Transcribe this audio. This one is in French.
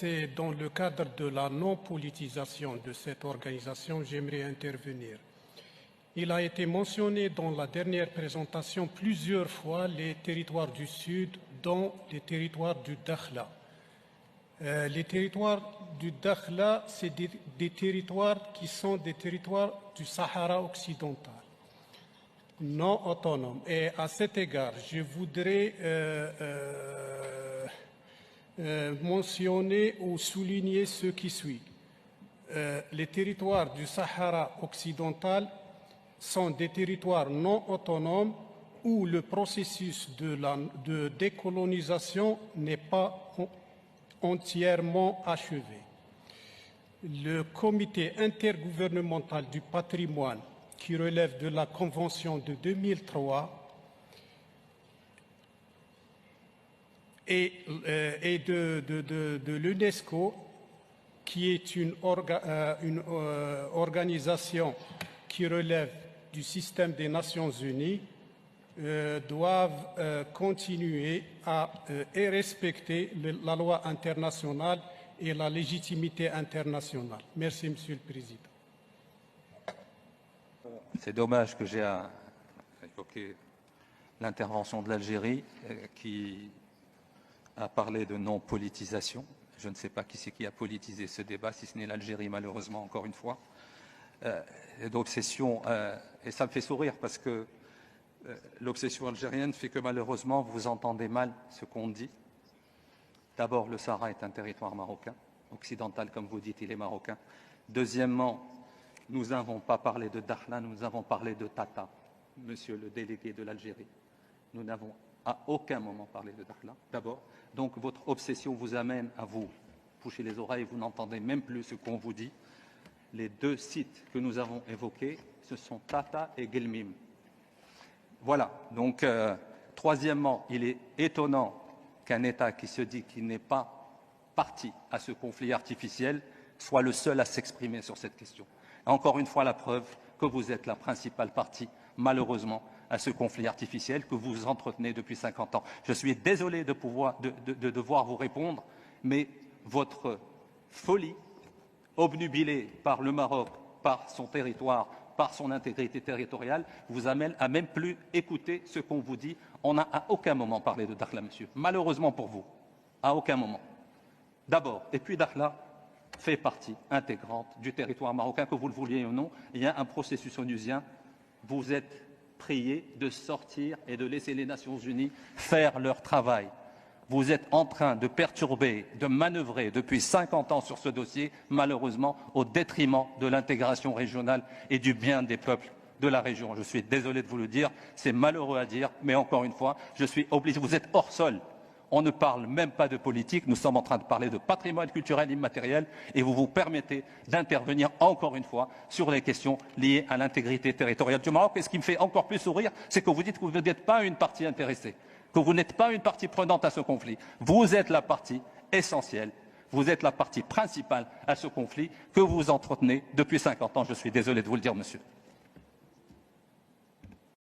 c'est dans le cadre de la non-politisation de cette organisation, j'aimerais intervenir. Il a été mentionné dans la dernière présentation plusieurs fois les territoires du Sud, dont les territoires du Dakhla. Les territoires du Dakhla, c'est des territoires qui sont des territoires du Sahara occidental, non autonomes. Et à cet égard, je voudrais mentionner ou souligner ce qui suit. Les territoires du Sahara occidental sont des territoires non autonomes où le processus de décolonisation n'est pas entièrement achevé. Le comité intergouvernemental du patrimoine, qui relève de la Convention de 2003 et de l'UNESCO, qui est une organisation qui relève du système des Nations Unies, doivent continuer et respecter la loi internationale et la légitimité internationale. Merci, Monsieur le Président. C'est dommage que j'ai à évoquer l'intervention de l'Algérie qui a parlé de non-politisation. Je ne sais pas qui c'est qui a politisé ce débat, si ce n'est l'Algérie, malheureusement, encore une fois. D'obsession, et ça me fait sourire parce que l'obsession algérienne fait que malheureusement vous entendez mal ce qu'on dit. D'abord, le Sahara est un territoire marocain, occidental comme vous dites, il est marocain. Deuxièmement, nous n'avons pas parlé de Dakhla, nous avons parlé de Tata, monsieur le délégué de l'Algérie. Nous n'avons à aucun moment parlé de Dakhla, d'abord. Donc votre obsession vous amène à vous boucher les oreilles, vous n'entendez même plus ce qu'on vous dit. Les deux sites que nous avons évoqués, ce sont Tata et Guelmim. Voilà. Donc, troisièmement, il est étonnant qu'un État qui se dit qu'il n'est pas parti à ce conflit artificiel soit le seul à s'exprimer sur cette question. Encore une fois, la preuve que vous êtes la principale partie, malheureusement, à ce conflit artificiel que vous entretenez depuis 50 ans. Je suis désolé de devoir vous répondre, mais votre folie, obnubilé par le Maroc, par son territoire, par son intégrité territoriale, vous amène à même plus écouter ce qu'on vous dit. On n'a à aucun moment parlé de Dakhla, monsieur. Malheureusement pour vous, à aucun moment. D'abord, et puis Dakhla fait partie intégrante du territoire marocain, que vous le vouliez ou non. Il y a un processus onusien. Vous êtes priés de sortir et de laisser les Nations Unies faire leur travail. Vous êtes en train de perturber, de manœuvrer depuis 50 ans sur ce dossier, malheureusement, au détriment de l'intégration régionale et du bien des peuples de la région. Je suis désolé de vous le dire, c'est malheureux à dire, mais encore une fois, je suis obligé. Vous êtes hors sol. On ne parle même pas de politique, nous sommes en train de parler de patrimoine culturel immatériel et vous vous permettez d'intervenir encore une fois sur les questions liées à l'intégrité territoriale du Maroc. Et ce qui me fait encore plus sourire, c'est que vous dites que vous n'êtes pas une partie intéressée, que vous n'êtes pas une partie prenante à ce conflit. Vous êtes la partie essentielle, vous êtes la partie principale à ce conflit que vous entretenez depuis 50 ans. Je suis désolé de vous le dire, monsieur.